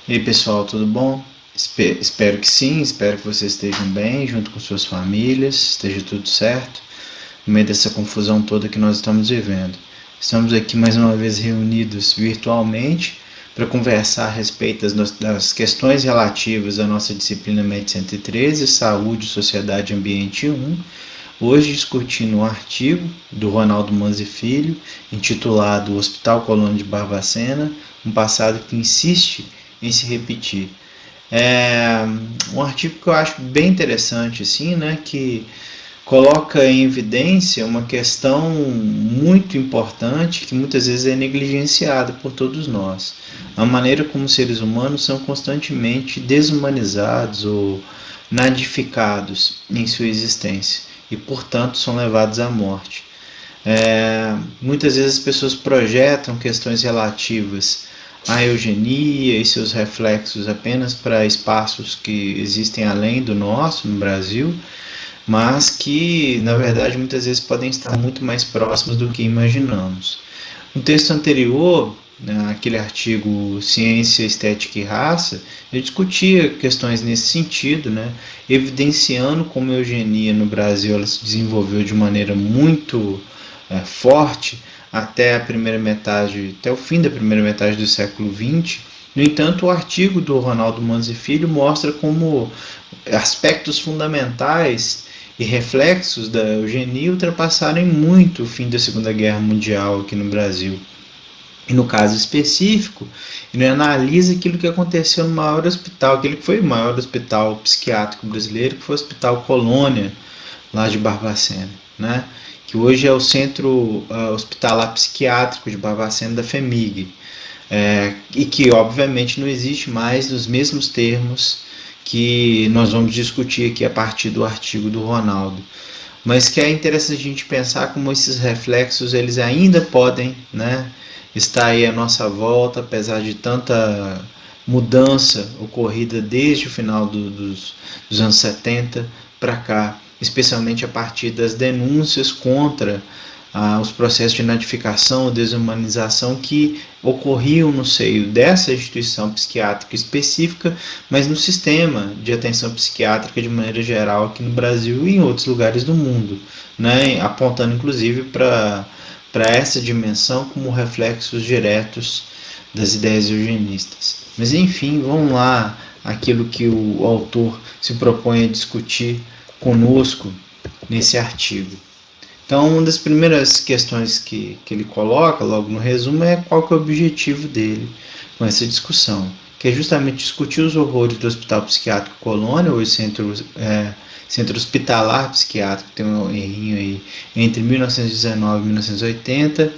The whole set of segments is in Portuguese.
E aí pessoal, tudo bom? Espero que sim, espero que vocês estejam bem, junto com suas famílias, esteja tudo certo, no meio dessa confusão toda que nós estamos vivendo. Estamos aqui mais uma vez reunidos virtualmente para conversar a respeito das questões relativas à nossa disciplina MED 113, Saúde, Sociedade e Ambiente 1, hoje discutindo um artigo do Ronaldo Manzi Filho, intitulado Hospital Colônia de Barbacena, um passado que insiste em se repetir. É um artigo que eu acho bem interessante, assim, né, que coloca em evidência uma questão muito importante que muitas vezes é negligenciada por todos nós. A maneira como os seres humanos são constantemente desumanizados ou nadificados em sua existência e, portanto, são levados à morte. Muitas vezes as pessoas projetam questões relativas à eugenia e seus reflexos apenas para espaços que existem além do nosso, no Brasil, mas que, na verdade, muitas vezes podem estar muito mais próximos do que imaginamos. No texto anterior, naquele artigo Ciência, Estética e Raça, eu discutia questões nesse sentido, né, evidenciando como a eugenia no Brasil ela se desenvolveu de maneira muito forte até a primeira metade, até o fim da primeira metade do século XX. No entanto, o artigo do Ronaldo Manzi Filho mostra como aspectos fundamentais e reflexos da eugenia ultrapassaram muito o fim da Segunda Guerra Mundial aqui no Brasil. E no caso específico, ele analisa aquilo que aconteceu no maior hospital, aquele que foi o maior hospital psiquiátrico brasileiro, que foi o Hospital Colônia, lá de Barbacena, né? Que hoje é o Centro Hospitalar Psiquiátrico de Barbacena da FEMIG, e que obviamente não existe mais nos mesmos termos que nós vamos discutir aqui a partir do artigo do Ronaldo, mas que é interessante a gente pensar como esses reflexos eles ainda podem, né, estar aí à nossa volta, apesar de tanta mudança ocorrida desde o final dos anos 70 para cá, especialmente a partir das denúncias contra os processos de natificação ou desumanização que ocorriam no seio dessa instituição psiquiátrica específica, mas no sistema de atenção psiquiátrica de maneira geral aqui no Brasil e em outros lugares do mundo, né, apontando inclusive para essa dimensão como reflexos diretos das ideias eugenistas. Mas enfim, vamos lá aquilo que o autor se propõe a discutir conosco nesse artigo. Então, uma das primeiras questões que ele coloca, logo no resumo, é qual que é o objetivo dele com essa discussão, que é justamente discutir os horrores do Hospital Psiquiátrico Colônia, ou Centro Hospitalar Psiquiátrico, tem um errinho aí, entre 1919 e 1980,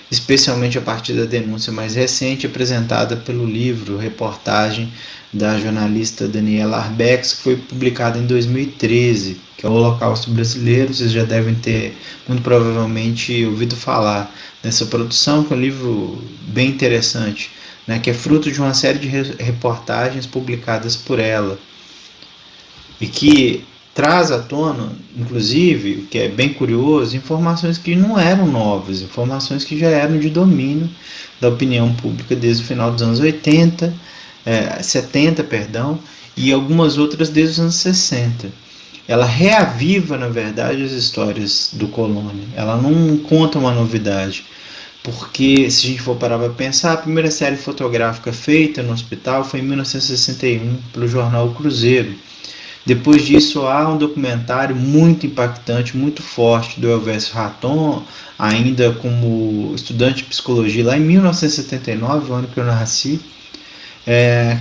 especialmente a partir da denúncia mais recente apresentada pelo livro reportagem da jornalista Daniela Arbex, que foi publicada em 2013, que é o Holocausto Brasileiro. Vocês já devem ter, muito provavelmente, ouvido falar dessa produção, que é um livro bem interessante, né, que é fruto de uma série de reportagens publicadas por ela, e que traz à tona, inclusive, o que é bem curioso, informações que não eram novas, informações que já eram de domínio da opinião pública desde o final dos anos 70, perdão, e algumas outras desde os anos 60. Ela reaviva, na verdade, as histórias do Colônia. Ela não conta uma novidade, porque se a gente for parar para pensar, a primeira série fotográfica feita no hospital foi em 1961 pelo jornal O Cruzeiro. Depois disso, há um documentário muito impactante, muito forte, do Elvésio Raton, ainda como estudante de psicologia, lá em 1979, o ano que eu nasci,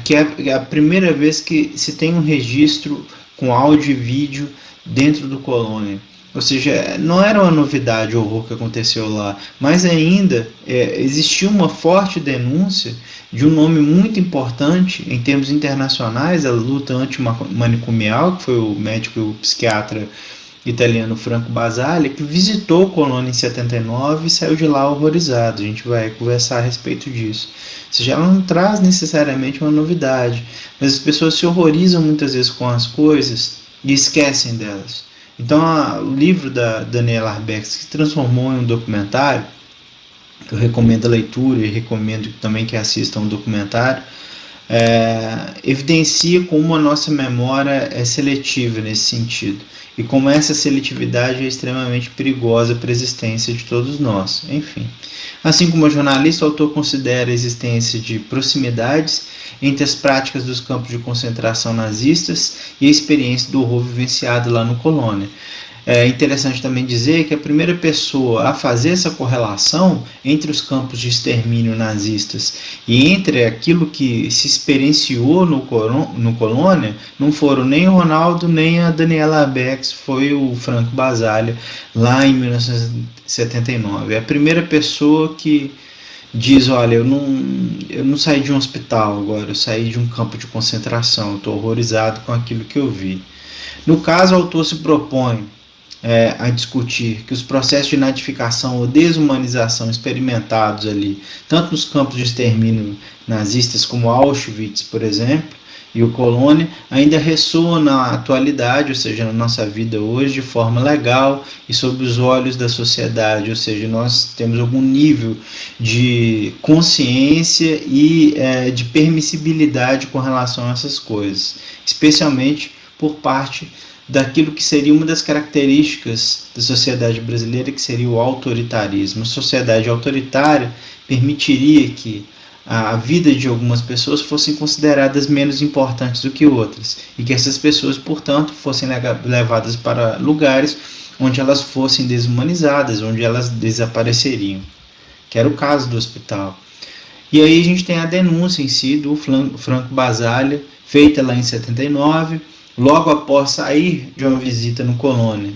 que é a primeira vez que se tem um registro com áudio e vídeo dentro do Colônia. Ou seja, não era uma novidade o horror que aconteceu lá, mas ainda existia uma forte denúncia de um nome muito importante em termos internacionais, a luta antimanicomial, que foi o médico e o psiquiatra italiano Franco Basaglia, que visitou o Colônia em 79 e saiu de lá horrorizado. A gente vai conversar a respeito disso. Ou seja, ela não traz necessariamente uma novidade, mas as pessoas se horrorizam muitas vezes com as coisas e esquecem delas. Então, o livro da Daniela Arbex, que se transformou em um documentário, que eu recomendo a leitura e recomendo também que assistam um documentário, evidencia como a nossa memória é seletiva nesse sentido e como essa seletividade é extremamente perigosa para a existência de todos nós. Enfim, assim como jornalista, o autor considera a existência de proximidades entre as práticas dos campos de concentração nazistas e a experiência do horror vivenciado lá no Colônia. É interessante também dizer que a primeira pessoa a fazer essa correlação entre os campos de extermínio nazistas e entre aquilo que se experienciou no Colônia não foram nem o Ronaldo nem a Daniela Abex, foi o Franco Basaglia lá em 1979. É a primeira pessoa que diz, olha, eu não saí de um hospital agora, eu saí de um campo de concentração, estou horrorizado com aquilo que eu vi. No caso, o autor se propõe a discutir que os processos de natificação ou desumanização experimentados ali, tanto nos campos de extermínio nazistas como Auschwitz, por exemplo, e o Colônia, ainda ressoam na atualidade, ou seja, na nossa vida hoje, de forma legal e sob os olhos da sociedade, ou seja, nós temos algum nível de consciência e de permissibilidade com relação a essas coisas, especialmente por parte daquilo que seria uma das características da sociedade brasileira, que seria o autoritarismo. A sociedade autoritária permitiria que a vida de algumas pessoas fossem consideradas menos importantes do que outras, e que essas pessoas, portanto, fossem levadas para lugares onde elas fossem desumanizadas, onde elas desapareceriam, que era o caso do hospital. E aí a gente tem a denúncia em si do Franco Basaglia, feita lá em 79, logo após sair de uma visita no Colônia.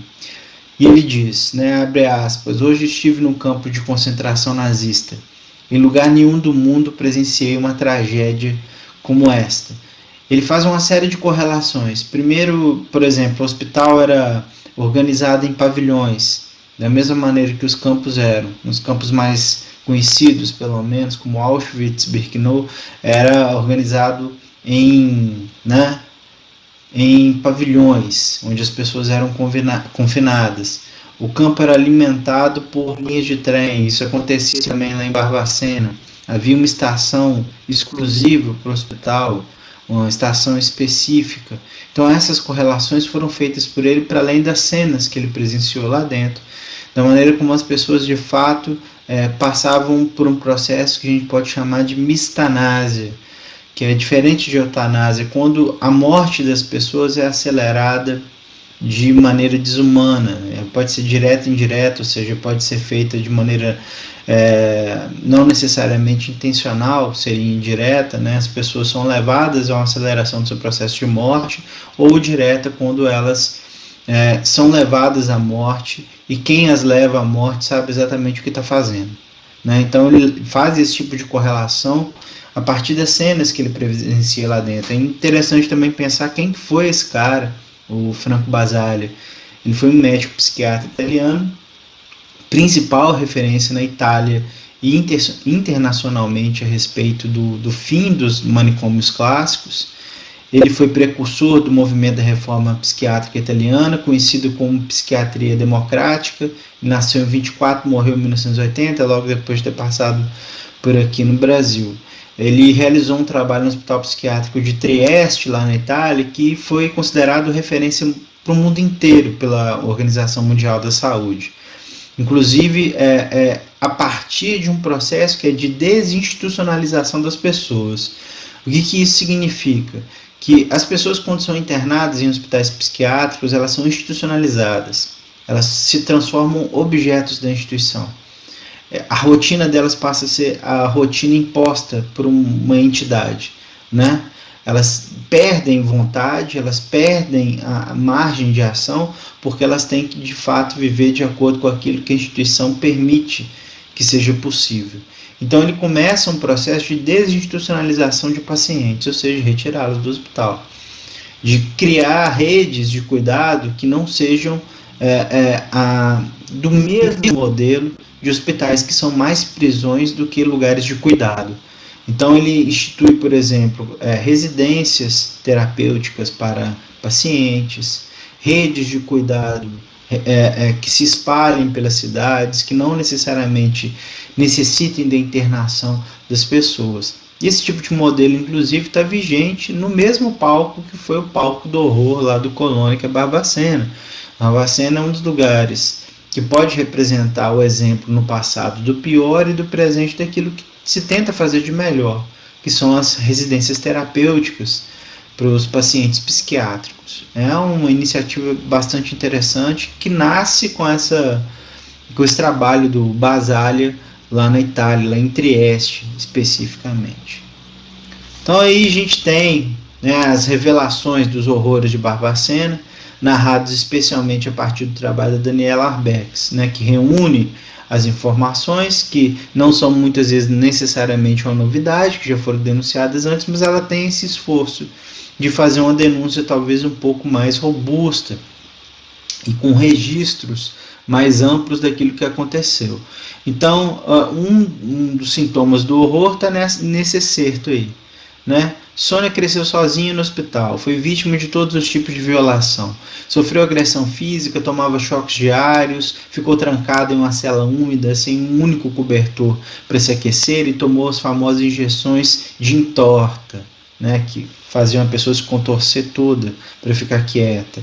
E ele diz, abre aspas, hoje estive num campo de concentração nazista. Em lugar nenhum do mundo presenciei uma tragédia como esta. Ele faz uma série de correlações. Primeiro, por exemplo, o hospital era organizado em pavilhões, da mesma maneira que os campos eram. Nos campos mais conhecidos, pelo menos, como Auschwitz, Birkenau, era organizado em pavilhões, onde as pessoas eram confinadas. O campo era alimentado por linhas de trem, isso acontecia também lá em Barbacena. Havia uma estação exclusiva para o hospital, uma estação específica. Então essas correlações foram feitas por ele para além das cenas que ele presenciou lá dentro, da maneira como as pessoas de fato passavam por um processo que a gente pode chamar de mistanásia, que é diferente de eutanásia, quando a morte das pessoas é acelerada de maneira desumana, pode ser direta ou indireta, ou seja, pode ser feita de maneira não necessariamente intencional, seria indireta, as pessoas são levadas a uma aceleração do seu processo de morte, ou direta, quando elas são levadas à morte, e quem as leva à morte sabe exatamente o que está fazendo. Então ele faz esse tipo de correlação a partir das cenas que ele presencia lá dentro. É interessante também pensar quem foi esse cara, o Franco Basaglia. Ele foi um médico psiquiatra italiano, principal referência na Itália e internacionalmente a respeito do fim dos manicômios clássicos. Ele foi precursor do movimento da reforma psiquiátrica italiana, conhecido como psiquiatria democrática. Nasceu em 24, morreu em 1980, logo depois de ter passado por aqui no Brasil. Ele realizou um trabalho no Hospital Psiquiátrico de Trieste, lá na Itália, que foi considerado referência para o mundo inteiro pela Organização Mundial da Saúde. Inclusive, a partir de um processo que é de desinstitucionalização das pessoas. O que isso significa? Que as pessoas, quando são internadas em hospitais psiquiátricos, elas são institucionalizadas. Elas se transformam objetos da instituição. A rotina delas passa a ser a rotina imposta por uma entidade, Elas perdem vontade, elas perdem a margem de ação, porque elas têm que, de fato, viver de acordo com aquilo que a instituição permite que seja possível. Então ele começa um processo de desinstitucionalização de pacientes, ou seja, retirá-los do hospital, de criar redes de cuidado que não sejam do mesmo modelo de hospitais que são mais prisões do que lugares de cuidado. Então ele institui, por exemplo, residências terapêuticas para pacientes, redes de cuidado que se espalhem pelas cidades, que não necessariamente necessitem da internação das pessoas. E esse tipo de modelo, inclusive, está vigente no mesmo palco que foi o palco do horror lá do Colônia, que é Barbacena. Barbacena é um dos lugares que pode representar o exemplo no passado do pior e do presente daquilo que se tenta fazer de melhor, que são as residências terapêuticas para os pacientes psiquiátricos. É uma iniciativa bastante interessante que nasce com esse trabalho do Basaglia lá na Itália, lá em Trieste especificamente. Então aí a gente tem, né, as revelações dos horrores de Barbacena, narrados especialmente a partir do trabalho da Daniela Arbex, né, que reúne as informações que não são muitas vezes necessariamente uma novidade, que já foram denunciadas antes, mas ela tem esse esforço de fazer uma denúncia talvez um pouco mais robusta e com registros mais amplos daquilo que aconteceu. Então, um dos sintomas do horror está nesse excerto aí, né? Sônia cresceu sozinha no hospital, foi vítima de todos os tipos de violação, sofreu agressão física, tomava choques diários, ficou trancada em uma cela úmida sem um único cobertor para se aquecer e tomou as famosas injeções de entorta, né, que faziam a pessoa se contorcer toda para ficar quieta,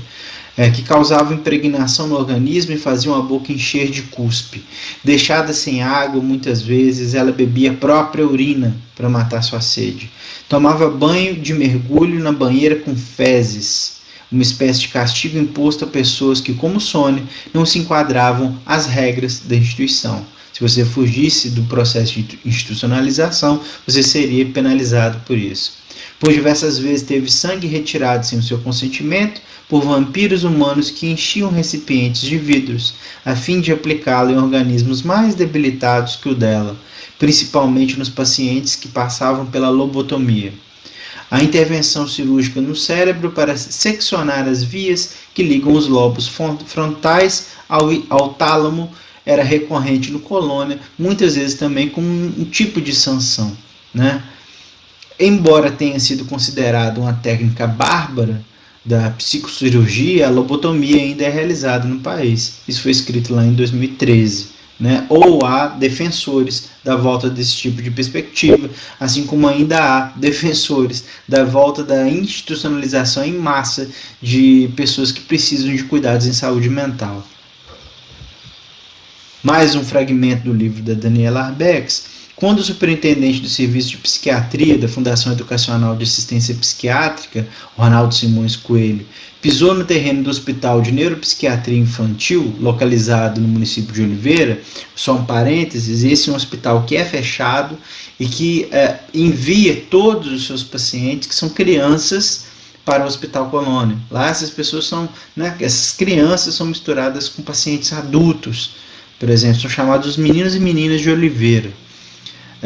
que causavam impregnação no organismo e faziam a boca encher de cuspe. Deixada sem água, muitas vezes, ela bebia a própria urina para matar sua sede. Tomava banho de mergulho na banheira com fezes, uma espécie de castigo imposto a pessoas que, como Sônia, não se enquadravam às regras da instituição. Se você fugisse do processo de institucionalização, você seria penalizado por isso. Por diversas vezes teve sangue retirado sem o seu consentimento por vampiros humanos que enchiam recipientes de vidros a fim de aplicá-lo em organismos mais debilitados que o dela, principalmente nos pacientes que passavam pela lobotomia. A intervenção cirúrgica no cérebro para seccionar as vias que ligam os lobos frontais ao tálamo era recorrente no Colônia, muitas vezes também como um tipo de sanção, né? Embora tenha sido considerada uma técnica bárbara da psicocirurgia, a lobotomia ainda é realizada no país. Isso foi escrito lá em 2013. Né? Ou há defensores da volta desse tipo de perspectiva, assim como ainda há defensores da volta da institucionalização em massa de pessoas que precisam de cuidados em saúde mental. Mais um fragmento do livro da Daniela Arbex. Quando o superintendente do Serviço de Psiquiatria da Fundação Educacional de Assistência Psiquiátrica, Ronaldo Simões Coelho, pisou no terreno do Hospital de Neuropsiquiatria Infantil, localizado no município de Oliveira, só um parênteses, esse é um hospital que é fechado e que envia todos os seus pacientes, que são crianças, para o Hospital Colônia. Lá essas pessoas são, né, essas crianças são misturadas com pacientes adultos, por exemplo, são chamados meninos e meninas de Oliveira. O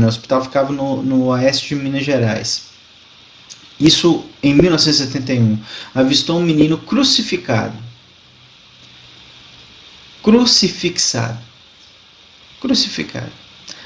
hospital ficava no oeste de Minas Gerais. Isso em 1971. Avistou um menino crucificado. Crucificado.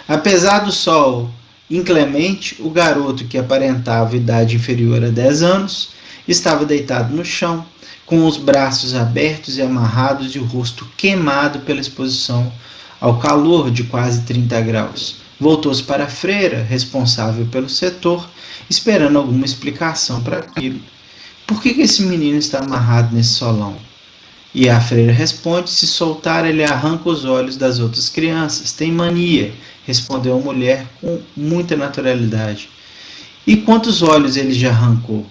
Apesar do sol inclemente, o garoto, que aparentava idade inferior a 10 anos, estava deitado no chão, com os braços abertos e amarrados e o rosto queimado pela exposição ao calor de quase 30 graus. Voltou-se para a freira, responsável pelo setor, esperando alguma explicação para aquilo. Por que esse menino está amarrado nesse solão? E a freira responde: se soltar, ele arranca os olhos das outras crianças. Tem mania, respondeu a mulher com muita naturalidade. E quantos olhos ele já arrancou?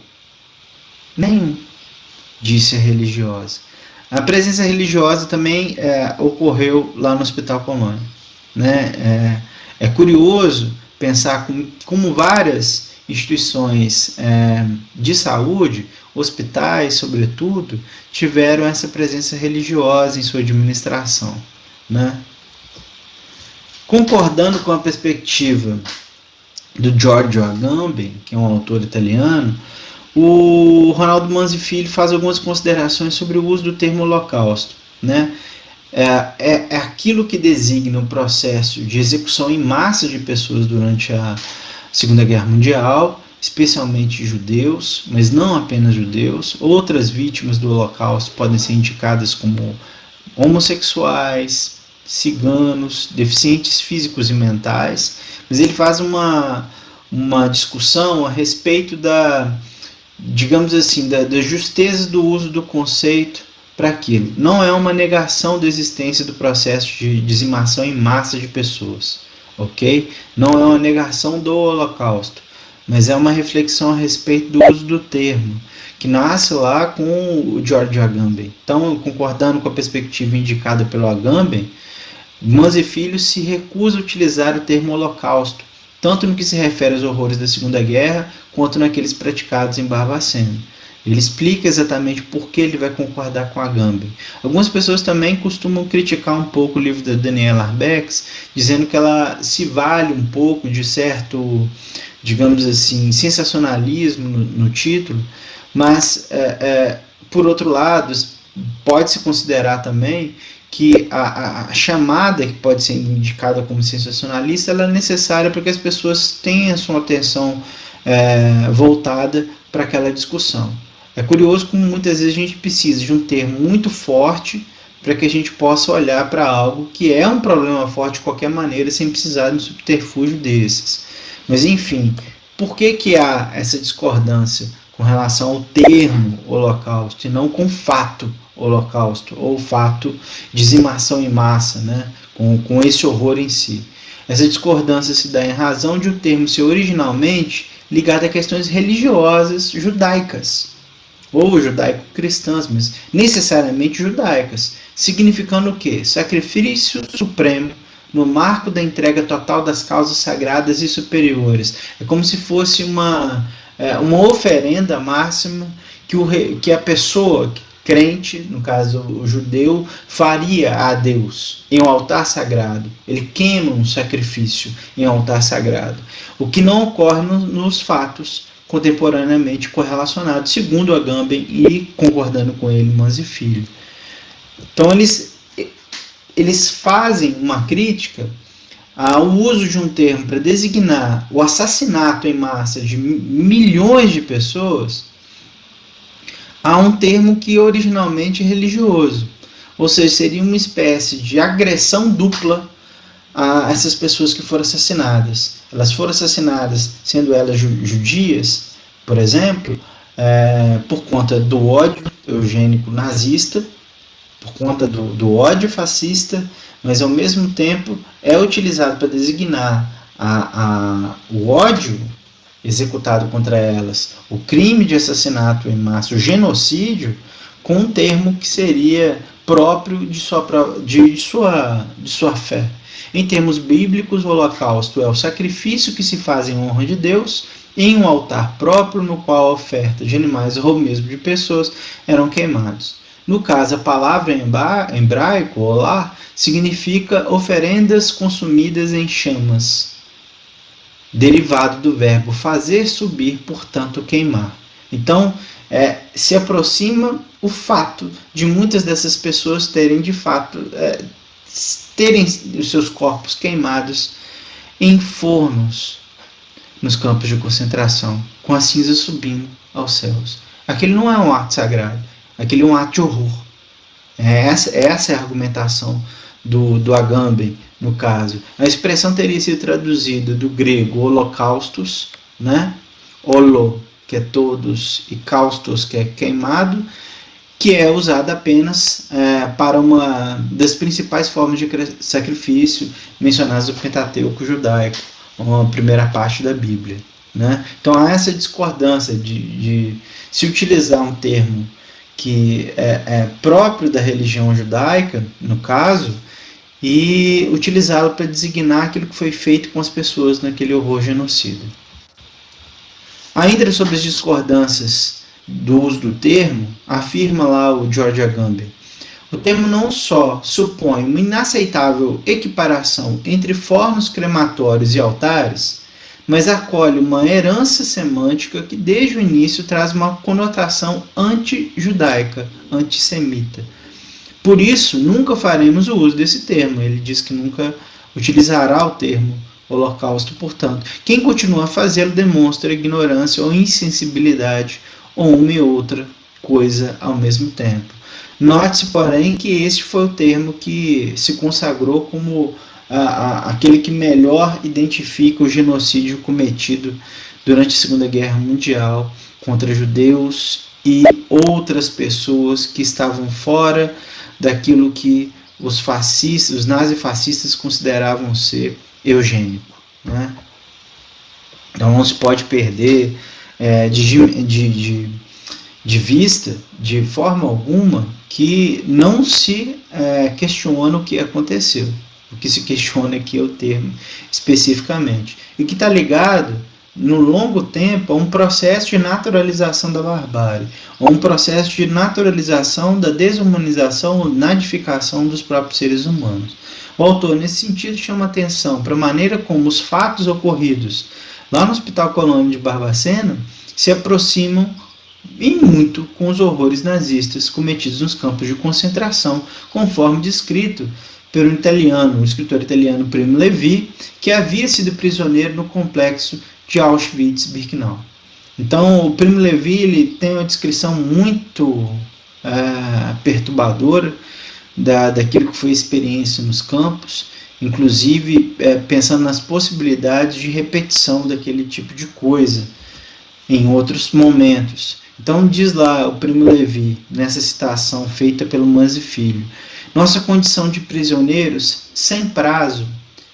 Nenhum, disse a religiosa. A presença religiosa também ocorreu lá no Hospital Colônia. Né? É curioso pensar como várias instituições de saúde, hospitais sobretudo, tiveram essa presença religiosa em sua administração. Né? Concordando com a perspectiva do Giorgio Agamben, que é um autor italiano, o Ronaldo Manzi Filho faz algumas considerações sobre o uso do termo holocausto. Né? É aquilo que designa o processo de execução em massa de pessoas durante a Segunda Guerra Mundial, especialmente judeus, mas não apenas judeus. Outras vítimas do holocausto podem ser indicadas como homossexuais, ciganos, deficientes físicos e mentais, mas ele faz uma discussão a respeito da, digamos assim, da justeza do uso do conceito para aquilo. Não é uma negação da existência do processo de dizimação em massa de pessoas, ok? Não é uma negação do Holocausto, mas é uma reflexão a respeito do uso do termo, que nasce lá com o George Agamben. Então, concordando com a perspectiva indicada pelo Agamben, Mães e Filhos se recusa a utilizar o termo Holocausto, tanto no que se refere aos horrores da Segunda Guerra, quanto naqueles praticados em Barbacena. Ele explica exatamente por que ele vai concordar com Agamben. Algumas pessoas também costumam criticar um pouco o livro da Daniela Arbex, dizendo que ela se vale um pouco de certo, digamos assim, sensacionalismo no título, mas, por outro lado, pode-se considerar também que a chamada, que pode ser indicada como sensacionalista, ela é necessária para que as pessoas tenham a sua atenção voltada para aquela discussão. É curioso como muitas vezes a gente precisa de um termo muito forte para que a gente possa olhar para algo que é um problema forte de qualquer maneira, sem precisar de um subterfúgio desses. Mas, enfim, por que há essa discordância com relação ao termo Holocausto e não com o fato Holocausto, ou o fato dizimação em massa, né, com esse horror em si? Essa discordância se dá em razão de o termo ser originalmente ligado a questões religiosas judaicas, ou judaico-cristãs, mas necessariamente judaicas, significando o quê? Sacrifício supremo no marco da entrega total das causas sagradas e superiores. É como se fosse uma oferenda máxima que a pessoa crente, no caso o judeu, faria a Deus em um altar sagrado. Ele queima um sacrifício em um altar sagrado, o que não ocorre nos fatos contemporaneamente correlacionados, segundo Agamben e concordando com ele, Mães e Filhos. Então eles fazem uma crítica ao uso de um termo para designar o assassinato em massa de milhões de pessoas, a um termo que originalmente é religioso, ou seja, seria uma espécie de agressão dupla a essas pessoas que foram assassinadas. Elas foram assassinadas, sendo elas judias, por exemplo, por conta do ódio eugênico nazista, por conta do ódio fascista, mas ao mesmo tempo é utilizado para designar o ódio executado contra elas, o crime de assassinato em massa, o genocídio, com um termo que seria próprio de sua fé. Em termos bíblicos, o holocausto é o sacrifício que se faz em honra de Deus em um altar próprio, no qual a oferta de animais ou mesmo de pessoas eram queimados. No caso, a palavra em hebraico, olá, significa oferendas consumidas em chamas, derivado do verbo fazer subir, portanto queimar. Então, se aproxima o fato de muitas dessas pessoas terem de fato terem os seus corpos queimados em fornos nos campos de concentração, com a cinza subindo aos céus. Aquele não é um ato sagrado, aquele é um ato de horror. Essa é a argumentação do Agamben, no caso. A expressão teria sido traduzida do grego holocaustos, né? Holo, que é todos, e caustos, que é queimado, que é usada apenas para uma das principais formas de sacrifício mencionadas no Pentateuco judaico, uma primeira parte da Bíblia, né? Então há essa discordância de se utilizar um termo que é próprio da religião judaica, no caso, e utilizá-lo para designar aquilo que foi feito com as pessoas naquele horror genocida. Ainda sobre as discordâncias do uso do termo, afirma lá o George Agamben: o termo não só supõe uma inaceitável equiparação entre fornos crematórios e altares, mas acolhe uma herança semântica que desde o início traz uma conotação anti-judaica, antissemita. Por isso, nunca faremos o uso desse termo. Ele diz que nunca utilizará o termo holocausto, portanto. Quem continua a fazê-lo demonstra ignorância ou insensibilidade, ou uma e outra coisa ao mesmo tempo. Note-se, porém, que este foi o termo que se consagrou como aquele que melhor identifica o genocídio cometido durante a Segunda Guerra Mundial contra judeus e outras pessoas que estavam fora daquilo que os fascistas, os nazifascistas consideravam ser eugênico, né? Então não se pode perder de vista, de forma alguma, que não se questiona o que aconteceu. O que se questiona aqui é o termo especificamente. E que está ligado, no longo tempo, a um processo de naturalização da barbárie, a um processo de naturalização da desumanização, nadificação dos próprios seres humanos. O autor, nesse sentido, chama atenção para a maneira como os fatos ocorridos lá no Hospital Colônia de Barbacena se aproximam em muito com os horrores nazistas cometidos nos campos de concentração, conforme descrito pelo italiano, o escritor italiano Primo Levi, que havia sido prisioneiro no complexo de Auschwitz-Birkenau. Então, o Primo Levi ele tem uma descrição muito perturbadora daquilo que foi a experiência nos campos, inclusive pensando nas possibilidades de repetição daquele tipo de coisa em outros momentos. Então diz lá o Primo Levi, nessa citação feita pelo Manzi Filho: nossa condição de prisioneiros sem prazo,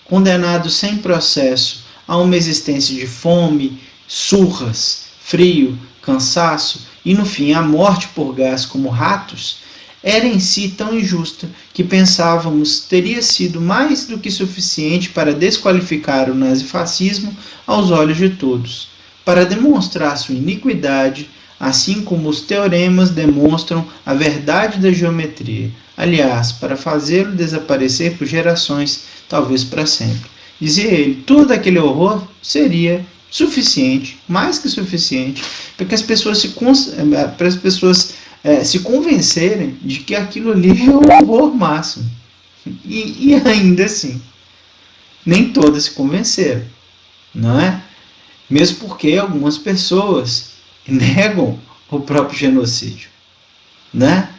condenados sem processo a uma existência de fome, surras, frio, cansaço e no fim a morte por gás como ratos, era em si tão injusta que pensávamos teria sido mais do que suficiente para desqualificar o nazifascismo aos olhos de todos, para demonstrar sua iniquidade, assim como os teoremas demonstram a verdade da geometria, aliás, para fazê-lo desaparecer por gerações, talvez para sempre. Dizia ele, todo aquele horror seria suficiente, mais que suficiente, para que as pessoas se convencerem de que aquilo ali é o horror máximo. E ainda assim, nem todas se convenceram, não é? Mesmo porque algumas pessoas negam o próprio genocídio, né?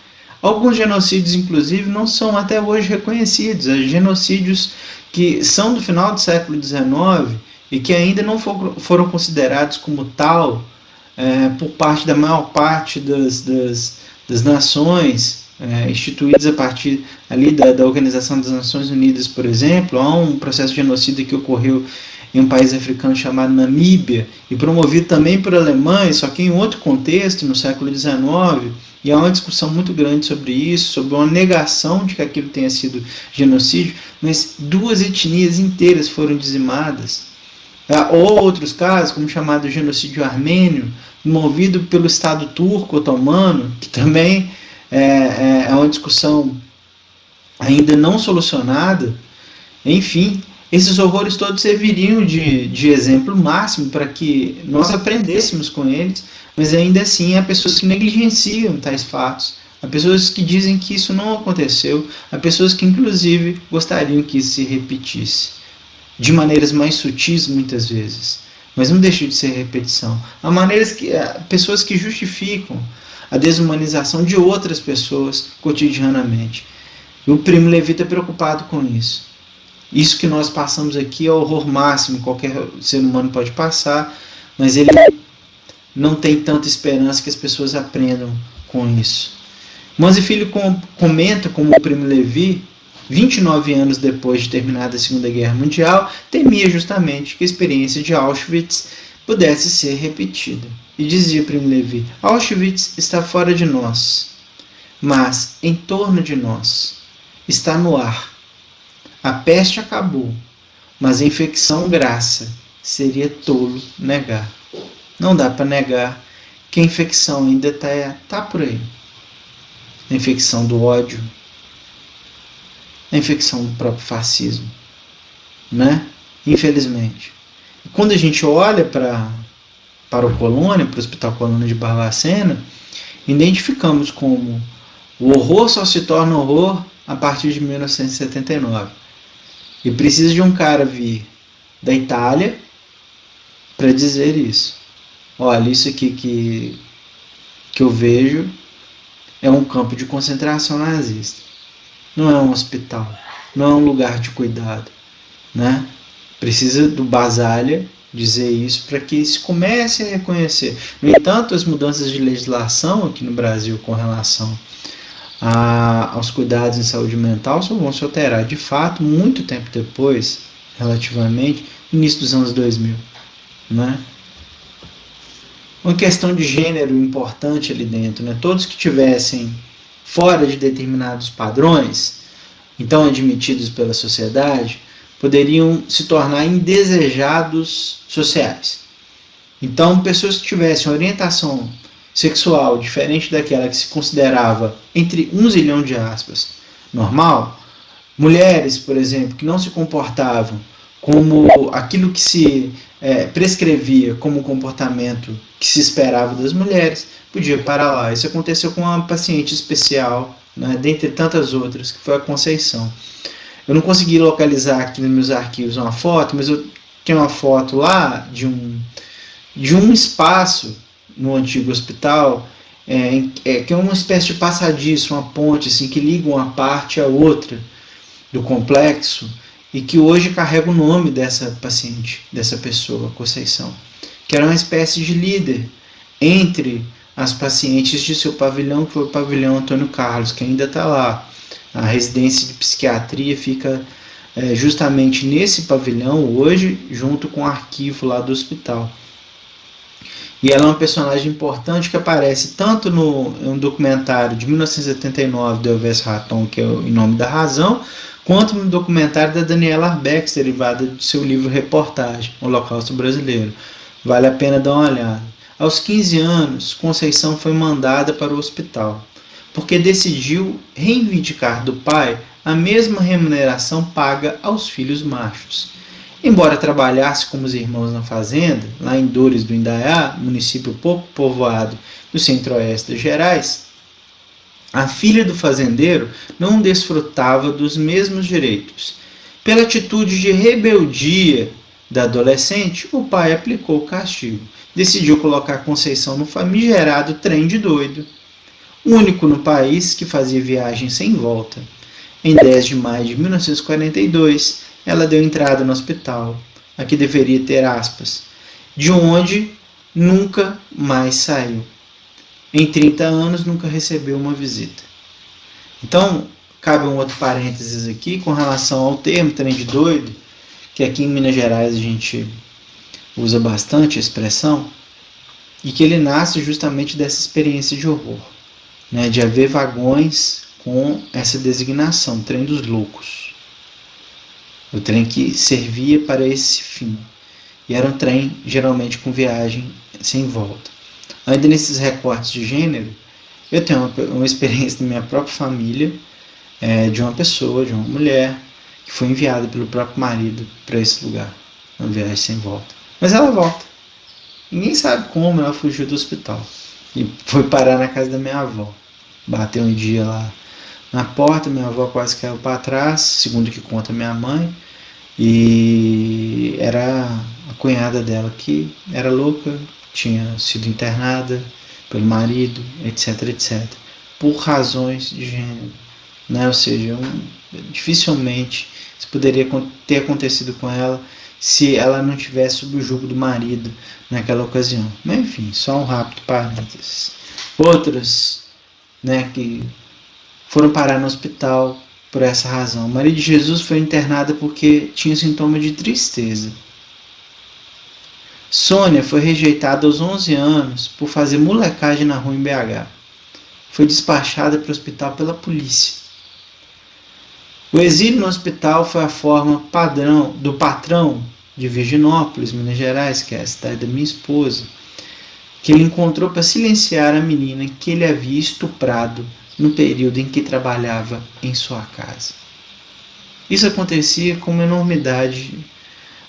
Alguns genocídios, inclusive, não são até hoje reconhecidos. Há genocídios que são do final do século XIX e que ainda não foram considerados como tal por parte da maior parte das nações instituídas a partir ali da Organização das Nações Unidas, por exemplo. Há um processo de genocídio que ocorreu em um país africano chamado Namíbia, e promovido também por alemães, só que em outro contexto, no século XIX, e há uma discussão muito grande sobre isso, sobre uma negação de que aquilo tenha sido genocídio, mas 2 etnias inteiras foram dizimadas. Ou outros casos, como o chamado genocídio armênio, movido pelo Estado turco otomano, que também é uma discussão ainda não solucionada. Enfim, esses horrores todos serviriam de exemplo máximo para que nós aprendêssemos com eles, mas ainda assim há pessoas que negligenciam tais fatos, há pessoas que dizem que isso não aconteceu, há pessoas que inclusive gostariam que isso se repetisse, de maneiras mais sutis muitas vezes, mas não deixa de ser repetição. Há pessoas que justificam a desumanização de outras pessoas cotidianamente. E o Primo Levi está preocupado com isso. Isso que nós passamos aqui é o horror máximo, qualquer ser humano pode passar, mas ele não tem tanta esperança que as pessoas aprendam com isso. Manzi Filho comenta como o Primo Levi, 29 anos depois de terminada a Segunda Guerra Mundial, temia justamente que a experiência de Auschwitz pudesse ser repetida. E dizia Primo Levi, Auschwitz está fora de nós, mas em torno de nós, está no ar. A peste acabou, mas a infecção graça, seria tolo negar. Não dá para negar que a infecção ainda está por aí. A infecção do ódio, a infecção do próprio fascismo, né? Infelizmente. E quando a gente olha para o Colônia, para o Hospital Colônia de Barbacena, identificamos como o horror só se torna horror a partir de 1979. E precisa de um cara vir da Itália para dizer isso. Olha, isso aqui que eu vejo é um campo de concentração nazista. Não é um hospital, não é um lugar de cuidado, né? Precisa do Basaglia dizer isso para que se comece a reconhecer. No entanto, as mudanças de legislação aqui no Brasil com relação aos cuidados em saúde mental só vão se alterar de fato muito tempo depois, relativamente, início dos anos 2000, né? Uma questão de gênero importante ali dentro, né? Todos que tivessem fora de determinados padrões, então admitidos pela sociedade, poderiam se tornar indesejados sociais. Então, pessoas que tivessem orientação sexual diferente daquela que se considerava, entre 1 zilhão de aspas, normal, mulheres, por exemplo, que não se comportavam como aquilo que se prescrevia como comportamento que se esperava das mulheres, podia parar lá. Isso aconteceu com uma paciente especial, né, dentre tantas outras, que foi a Conceição. Eu não consegui localizar aqui nos meus arquivos uma foto, mas eu tenho uma foto lá de um espaço no antigo hospital, que é uma espécie de passadiço, uma ponte assim, que liga uma parte à outra do complexo, e que hoje carrega o nome dessa paciente, dessa pessoa, Conceição, que era uma espécie de líder entre as pacientes de seu pavilhão, que foi o pavilhão Antônio Carlos, que ainda está lá. A residência de psiquiatria fica justamente nesse pavilhão hoje, junto com o arquivo lá do hospital. E ela é uma personagem importante que aparece tanto no documentário de 1979 do Elvis Raton, que é Em Nome da Razão, quanto no documentário da Daniela Arbex, derivada de seu livro Reportagem, Holocausto Brasileiro. Vale a pena dar uma olhada. Aos 15 anos, Conceição foi mandada para o hospital, porque decidiu reivindicar do pai a mesma remuneração paga aos filhos machos. Embora trabalhasse como os irmãos na fazenda, lá em Dores do Indaiá, município pouco povoado do centro-oeste de Gerais, a filha do fazendeiro não desfrutava dos mesmos direitos. Pela atitude de rebeldia da adolescente, o pai aplicou o castigo. Decidiu colocar Conceição no famigerado trem de doido, único no país que fazia viagem sem volta. Em 10 de maio de 1942, ela deu entrada no hospital, aqui deveria ter aspas, de onde nunca mais saiu. Em 30 anos, nunca recebeu uma visita. Então, cabe um outro parênteses aqui com relação ao termo trem de doido, que aqui em Minas Gerais a gente usa bastante a expressão, e que ele nasce justamente dessa experiência de horror, né, de haver vagões com essa designação, trem dos loucos. O trem que servia para esse fim. E era um trem, geralmente, com viagem sem volta. Ainda nesses recortes de gênero, eu tenho uma experiência da minha própria família, de uma pessoa, de uma mulher, que foi enviada pelo próprio marido para esse lugar, uma viagem sem volta. Mas ela volta. Ninguém sabe como ela fugiu do hospital. E foi parar na casa da minha avó. Bateu um dia lá na porta, minha avó quase caiu para trás, segundo o que conta minha mãe, e era a cunhada dela que era louca, tinha sido internada pelo marido, etc, etc, por razões de gênero, né? Ou seja, dificilmente isso poderia ter acontecido com ela se ela não tivesse sob o jugo do marido naquela ocasião. Mas enfim, só um rápido parênteses. Outras, né, que foram parar no hospital por essa razão. Maria de Jesus foi internada porque tinha sintoma de tristeza. Sônia foi rejeitada aos 11 anos por fazer molecagem na rua em BH. Foi despachada para o hospital pela polícia. O exílio no hospital foi a forma padrão do patrão de Virginópolis, Minas Gerais, que é a cidade da minha esposa, que ele encontrou para silenciar a menina que ele havia estuprado no período em que trabalhava em sua casa. Isso acontecia com uma enormidade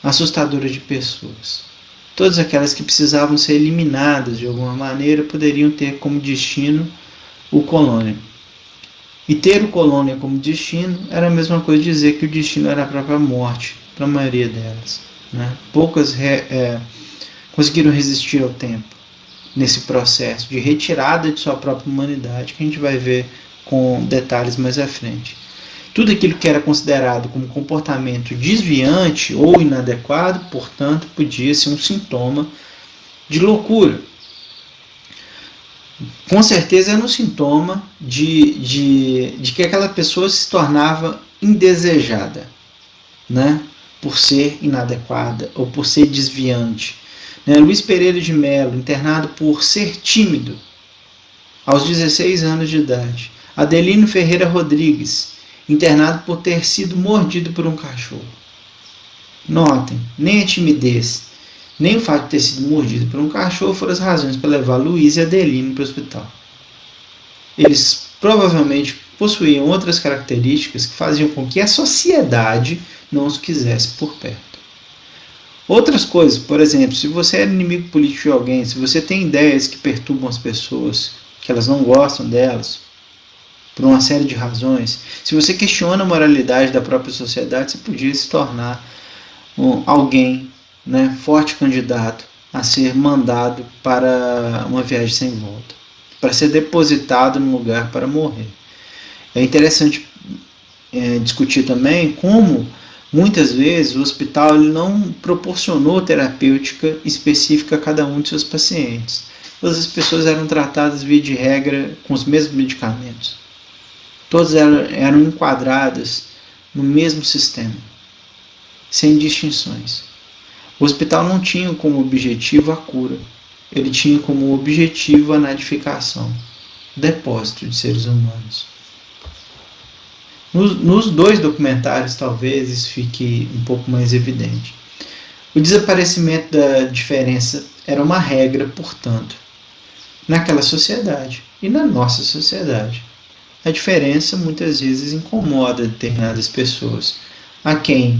assustadora de pessoas. Todas aquelas que precisavam ser eliminadas de alguma maneira poderiam ter como destino o colônia. E ter o colônia como destino era a mesma coisa de dizer que o destino era a própria morte, para a maioria delas, né? Poucas conseguiram resistir ao tempo. nesse processo de retirada de sua própria humanidade, que a gente vai ver com detalhes mais à frente. Tudo aquilo que era considerado como comportamento desviante ou inadequado, portanto, podia ser um sintoma de loucura. Com certeza era um sintoma de que aquela pessoa se tornava indesejada, né? Por ser inadequada ou por ser desviante. Luiz Pereira de Melo, internado por ser tímido, aos 16 anos de idade. Adelino Ferreira Rodrigues, internado por ter sido mordido por um cachorro. Notem, nem a timidez, nem o fato de ter sido mordido por um cachorro foram as razões para levar Luiz e Adelino para o hospital. Eles provavelmente possuíam outras características que faziam com que a sociedade não os quisesse por perto. Outras coisas, por exemplo, se você é inimigo político de alguém, se você tem ideias que perturbam as pessoas, que elas não gostam delas, por uma série de razões, se você questiona a moralidade da própria sociedade, você podia se tornar alguém, né, forte candidato a ser mandado para uma viagem sem volta, para ser depositado num lugar para morrer. É interessante discutir também como muitas vezes o hospital ele não proporcionou terapêutica específica a cada um de seus pacientes. Todas as pessoas eram tratadas via de regra com os mesmos medicamentos. Todas eram enquadradas no mesmo sistema, sem distinções. O hospital não tinha como objetivo a cura, ele tinha como objetivo a nadificação, depósito de seres humanos. Nos dois documentários, talvez isso fique um pouco mais evidente. O desaparecimento da diferença era uma regra, portanto, naquela sociedade e na nossa sociedade. A diferença muitas vezes incomoda determinadas pessoas, a quem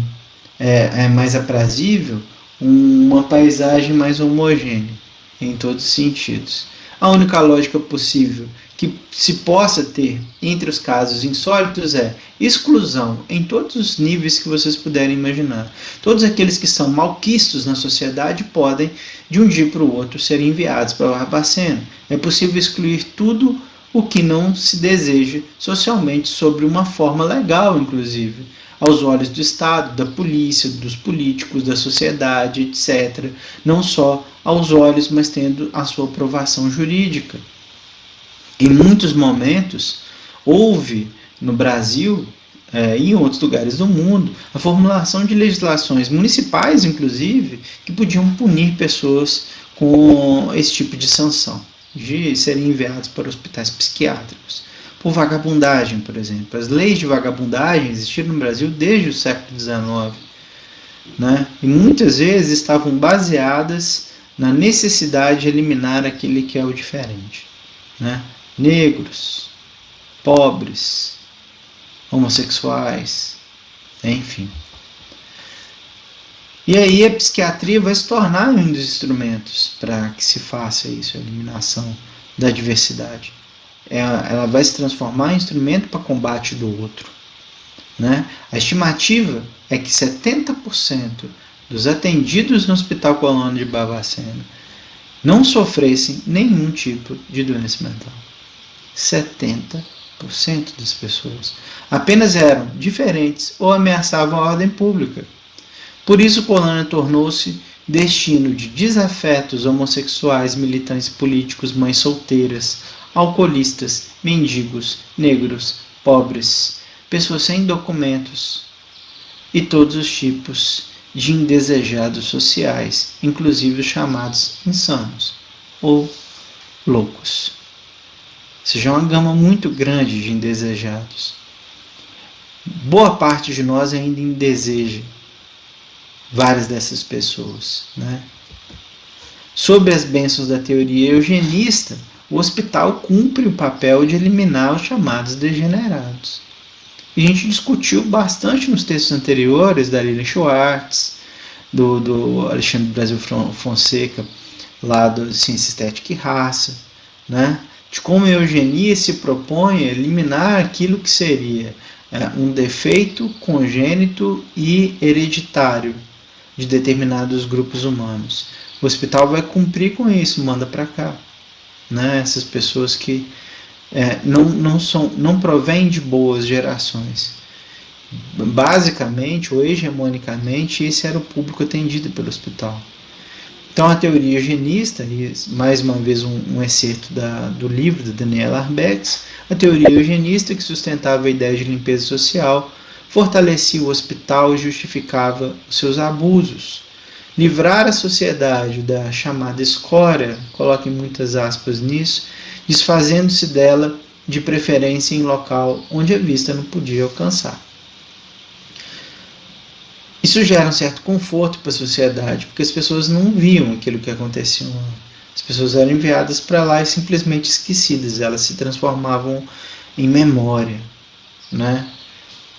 é mais aprazível uma paisagem mais homogênea, em todos os sentidos. A única lógica possível que se possa ter entre os casos insólitos é exclusão em todos os níveis que vocês puderem imaginar. Todos aqueles que são malquistos na sociedade podem, de um dia para o outro, ser enviados para o Barbacena. É possível excluir tudo o que não se deseja socialmente sobre uma forma legal, inclusive, aos olhos do Estado, da polícia, dos políticos, da sociedade, etc. Não só aos olhos, mas tendo a sua aprovação jurídica. Em muitos momentos, houve no Brasil e em outros lugares do mundo a formulação de legislações municipais, inclusive, que podiam punir pessoas com esse tipo de sanção, de serem enviados para hospitais psiquiátricos. Por vagabundagem, por exemplo. As leis de vagabundagem existiram no Brasil desde o século XIX, né? E muitas vezes estavam baseadas na necessidade de eliminar aquele que é o diferente, né? Negros, pobres, homossexuais, enfim. E aí a psiquiatria vai se tornar um dos instrumentos para que se faça isso, a eliminação da diversidade. Ela vai se transformar em instrumento para combate do outro, né? A estimativa é que 70% dos atendidos no Hospital Colônia de Barbacena não sofressem nenhum tipo de doença mental. 70% das pessoas apenas eram diferentes ou ameaçavam a ordem pública. Por isso, Colônia tornou-se destino de desafetos homossexuais, militantes políticos, mães solteiras, alcoolistas, mendigos, negros, pobres, pessoas sem documentos e todos os tipos de indesejados sociais, inclusive os chamados insanos ou loucos. Ou seja, é uma gama muito grande de indesejados. Boa parte de nós ainda indeseja várias dessas pessoas, né? Sob as bênçãos da teoria eugenista, o hospital cumpre o papel de eliminar os chamados degenerados. A gente discutiu bastante nos textos anteriores da Lilian Schwartz, do Alexandre Brasil Fonseca, lá do Ciência Estética e Raça, né? De como a eugenia se propõe a eliminar aquilo que seria um defeito congênito e hereditário de determinados grupos humanos. O hospital vai cumprir com isso, manda para cá. né? Essas pessoas que não provêm de boas gerações. Basicamente, ou hegemonicamente, esse era o público atendido pelo hospital. Então, a teoria eugenista, e mais uma vez um excerto do livro da Daniela Arbex, a teoria eugenista, que sustentava a ideia de limpeza social, fortalecia o hospital e justificava os seus abusos. Livrar a sociedade da chamada escória, coloquem muitas aspas nisso, desfazendo-se dela, de preferência em local onde a vista não podia alcançar. Isso gera um certo conforto para a sociedade, porque as pessoas não viam aquilo que acontecia lá. As pessoas eram enviadas para lá e simplesmente esquecidas, elas se transformavam em memória, né?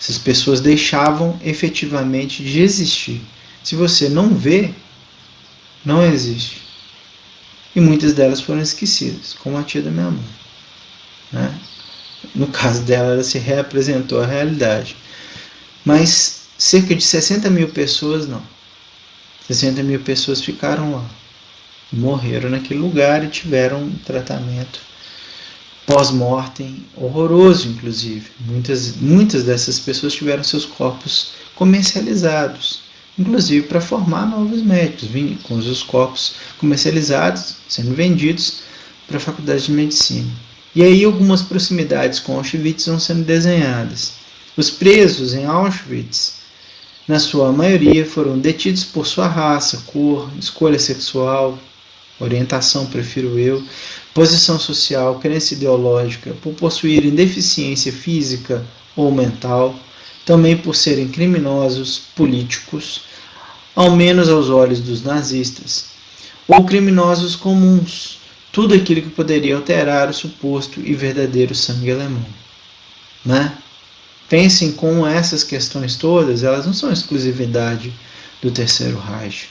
Essas pessoas deixavam efetivamente de existir. Se você não vê, não existe. E muitas delas foram esquecidas, como a tia da minha mãe, né? No caso dela, ela se reapresentou à realidade. Mas cerca de 60 mil pessoas não. 60 mil pessoas ficaram lá. Morreram naquele lugar e tiveram um tratamento pós-mortem horroroso, inclusive. Muitas dessas pessoas tiveram seus corpos comercializados, inclusive para formar novos médicos, com os corpos comercializados, sendo vendidos para a faculdade de medicina. E aí algumas proximidades com Auschwitz vão sendo desenhadas. Os presos em Auschwitz, na sua maioria, foram detidos por sua raça, cor, escolha sexual, orientação, prefiro eu, posição social, crença ideológica, por possuírem deficiência física ou mental, também por serem criminosos políticos, ao menos aos olhos dos nazistas, ou criminosos comuns, tudo aquilo que poderia alterar o suposto e verdadeiro sangue alemão, né? Pensem como essas questões todas, elas não são exclusividade do Terceiro Reich,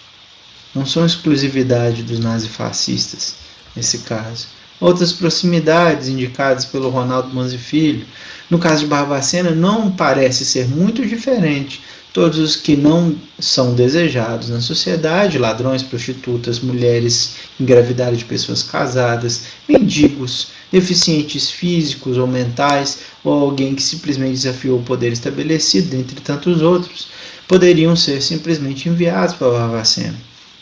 não são exclusividade dos nazifascistas, nesse caso. Outras proximidades indicadas pelo Ronaldo Manzi Filho, no caso de Barbacena, não parece ser muito diferente. Todos os que não são desejados na sociedade, ladrões, prostitutas, mulheres engravidadas de pessoas casadas, mendigos, deficientes físicos ou mentais, ou alguém que simplesmente desafiou o poder estabelecido, dentre tantos outros, poderiam ser simplesmente enviados para Barbacena.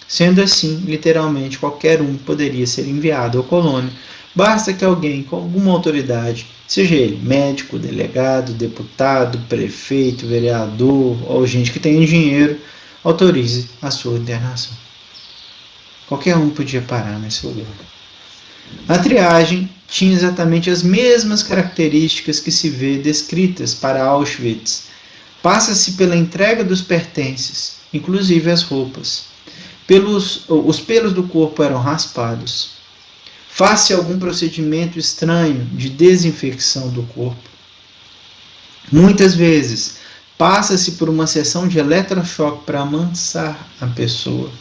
Sendo assim, literalmente qualquer um poderia ser enviado à colônia, basta que alguém com alguma autoridade, seja ele médico, delegado, deputado, prefeito, vereador ou gente que tenha dinheiro, autorize a sua internação. Qualquer um podia parar nesse lugar. A triagem tinha exatamente as mesmas características que se vê descritas para Auschwitz. Passa-se pela entrega dos pertences, inclusive as roupas. Os pelos do corpo eram raspados. Faz-se algum procedimento estranho de desinfecção do corpo. Muitas vezes, passa-se por uma sessão de eletrochoque para amansar a pessoa.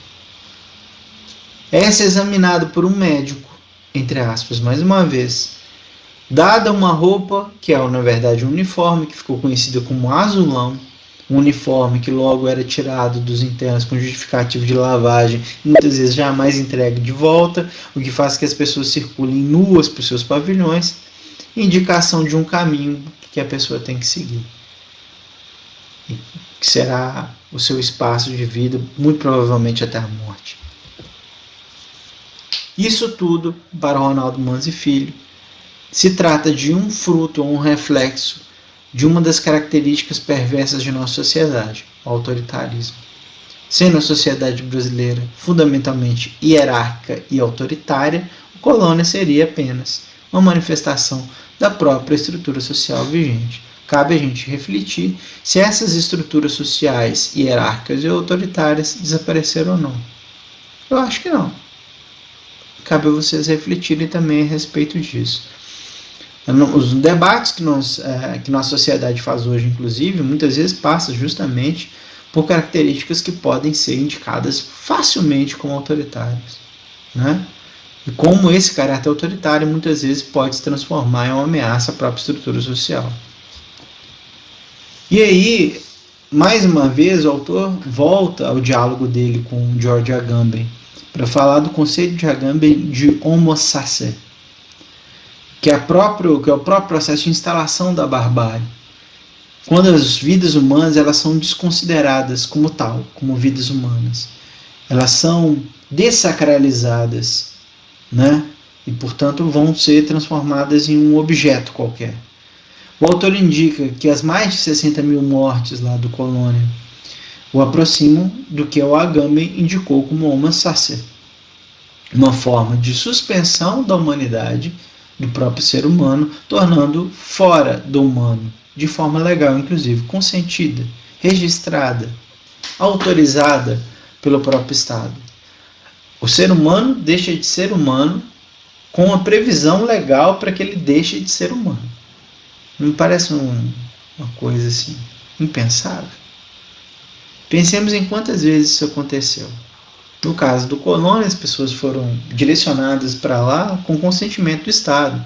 É-se examinado por um médico, entre aspas, mais uma vez, dada uma roupa, que é na verdade um uniforme, que ficou conhecido como azulão, um uniforme que logo era tirado dos internos com justificativo de lavagem, muitas vezes jamais entregue de volta, o que faz que as pessoas circulem nuas por seus pavilhões, indicação de um caminho que a pessoa tem que seguir, que será o seu espaço de vida, muito provavelmente até a morte. Isso tudo, para Ronaldo Manzi Filho, se trata de um fruto ou um reflexo de uma das características perversas de nossa sociedade, o autoritarismo. Sendo a sociedade brasileira fundamentalmente hierárquica e autoritária, a colônia seria apenas uma manifestação da própria estrutura social vigente. Cabe a gente refletir se essas estruturas sociais hierárquicas e autoritárias desapareceram ou não. Eu acho que não. Cabe a vocês refletirem também a respeito disso. Os debates que nossa sociedade faz hoje, inclusive, muitas vezes passam justamente por características que podem ser indicadas facilmente como autoritárias, né? E como esse caráter autoritário muitas vezes pode se transformar em uma ameaça à própria estrutura social. E aí, mais uma vez, o autor volta ao diálogo dele com George Agamben para falar do conceito de Agamben de homo sacer, que é o próprio processo de instalação da barbárie. Quando as vidas humanas elas são desconsideradas como tal, como vidas humanas. Elas são dessacralizadas, né? E, portanto, vão ser transformadas em um objeto qualquer. O autor indica que as mais de 60 mil mortes lá do Colônia o aproximam do que o Agamben indicou como Homo sacer, uma forma de suspensão da humanidade, do próprio ser humano, tornando fora do humano, de forma legal, inclusive, consentida, registrada, autorizada pelo próprio Estado. O ser humano deixa de ser humano com a previsão legal para que ele deixe de ser humano. Não parece uma coisa assim impensável? Pensemos em quantas vezes isso aconteceu. No caso do Colônia, as pessoas foram direcionadas para lá com consentimento do Estado.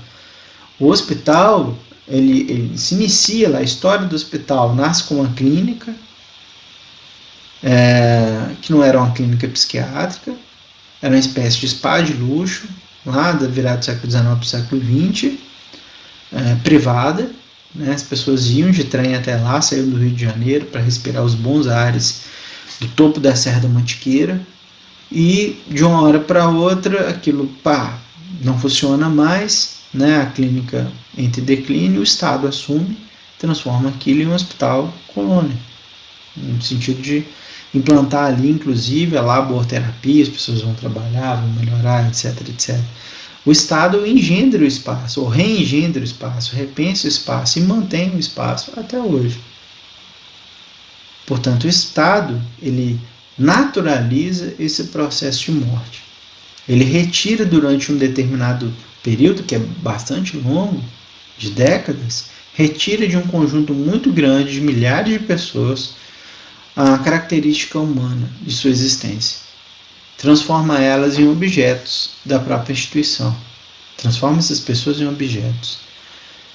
O hospital, ele se inicia lá, a história do hospital nasce com uma clínica, que não era uma clínica psiquiátrica, era uma espécie de spa de luxo, lá da virada do século XIX para o século XX, privada, né? As pessoas iam de trem até lá, saíam do Rio de Janeiro para respirar os bons ares do topo da Serra da Mantiqueira, e de uma hora para outra aquilo não funciona mais, né? A clínica entra em declínio, o Estado assume, transforma aquilo em um hospital colônia, no sentido de implantar ali, inclusive, a laborterapia, as pessoas vão trabalhar, vão melhorar, etc, etc. O Estado engendra o espaço, ou reengendra o espaço, repensa o espaço e mantém o espaço até hoje. Portanto, o Estado, ele naturaliza esse processo de morte. Ele retira durante um determinado período, que é bastante longo, de décadas, retira de um conjunto muito grande de milhares de pessoas a característica humana de sua existência. Transforma elas em objetos da própria instituição. Transforma essas pessoas em objetos.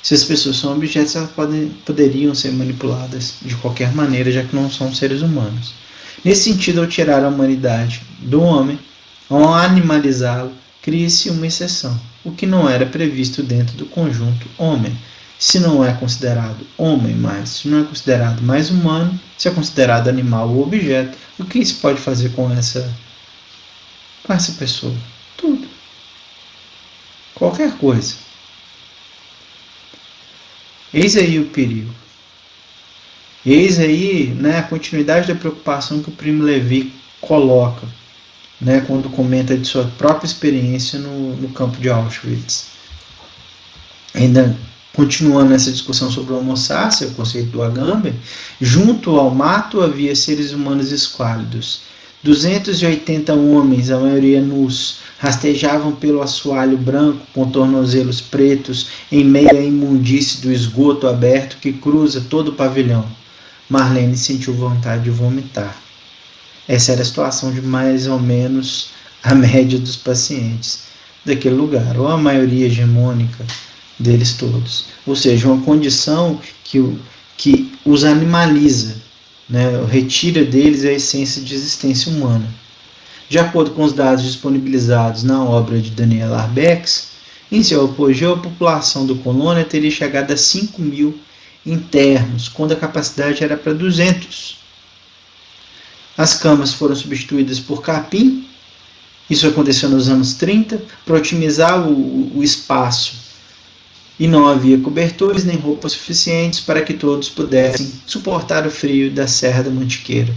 Se as pessoas são objetos, elas poderiam ser manipuladas de qualquer maneira, já que não são seres humanos. Nesse sentido, ao tirar a humanidade do homem, ao animalizá-lo, cria-se uma exceção, o que não era previsto dentro do conjunto homem. Se não é considerado homem mais, se não é considerado mais humano, se é considerado animal ou objeto, o que se pode fazer com essa pessoa? Tudo. Qualquer coisa. Eis aí o perigo. Eis aí, né, a continuidade da preocupação que o Primo Levi coloca, né, quando comenta de sua própria experiência no campo de Auschwitz. Ainda continuando essa discussão sobre o Homo sacer, o conceito do Agamben, junto ao mato havia seres humanos esquálidos. 280 homens, a maioria nus, rastejavam pelo assoalho branco com tornozelos pretos em meio à imundície do esgoto aberto que cruza todo o pavilhão. Marlene sentiu vontade de vomitar. Essa era a situação de mais ou menos a média dos pacientes daquele lugar, ou a maioria hegemônica deles todos. Ou seja, uma condição que os animaliza, né? Retira deles a essência de existência humana. De acordo com os dados disponibilizados na obra de Daniel Arbex, em seu apogeu, a população do Colônia teria chegado a 5 mil internos, quando a capacidade era para 200. As camas foram substituídas por capim, isso aconteceu nos anos 30, para otimizar o espaço. E não havia cobertores nem roupas suficientes para que todos pudessem suportar o frio da Serra da Mantiqueira.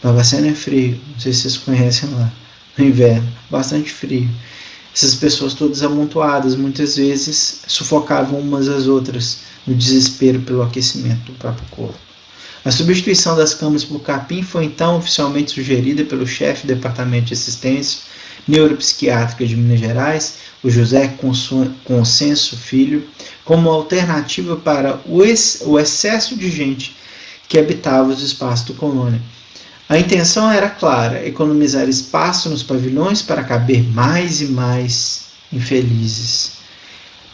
Barbacena é frio, não sei se vocês conhecem lá, no inverno, bastante frio. Essas pessoas todas amontoadas, muitas vezes sufocavam umas às outras no desespero pelo aquecimento do próprio corpo. A substituição das camas por capim foi então oficialmente sugerida pelo chefe do Departamento de Assistência Neuropsiquiátrica de Minas Gerais, o José Consenso Filho, como alternativa para o excesso de gente que habitava os espaços do Colônia. A intenção era clara: economizar espaço nos pavilhões para caber mais e mais infelizes.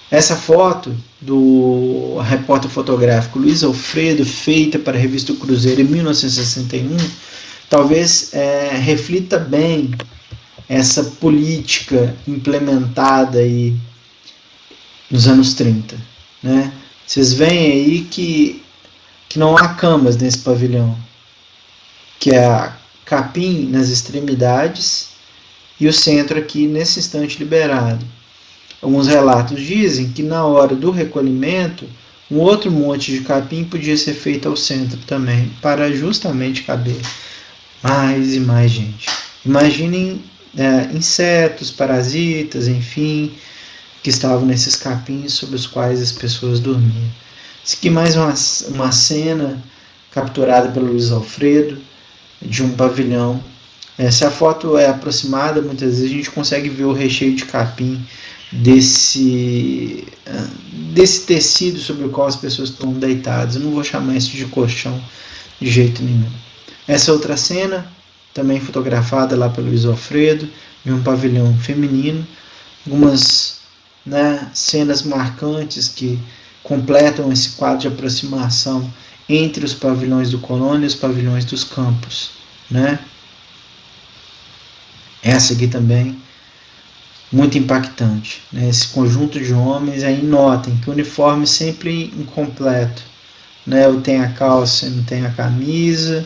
Essa foto do repórter fotográfico Luiz Alfredo, feita para a revista O Cruzeiro em 1961, talvez reflita bem essa política implementada e nos anos 30, né? Vocês veem aí que não há camas nesse pavilhão, que é capim nas extremidades e o centro aqui nesse instante liberado. Alguns relatos dizem que na hora do recolhimento, um outro monte de capim podia ser feito ao centro também, para justamente caber mais e mais gente. Imaginem insetos, parasitas, enfim, que estavam nesses capins sobre os quais as pessoas dormiam. Isso aqui mais uma cena capturada pelo Luiz Alfredo de um pavilhão. Se a foto é aproximada, muitas vezes a gente consegue ver o recheio de capim desse tecido sobre o qual as pessoas estão deitadas. Eu não vou chamar isso de colchão de jeito nenhum. Essa outra cena, também fotografada lá pelo Luiz Alfredo, em um pavilhão feminino, algumas cenas marcantes que completam esse quadro de aproximação entre os pavilhões do Colônia e os pavilhões dos campos, né? Essa aqui também, muito impactante, né? Esse conjunto de homens, aí notem que o uniforme sempre incompleto, né? Ou tem a calça, não tem a camisa,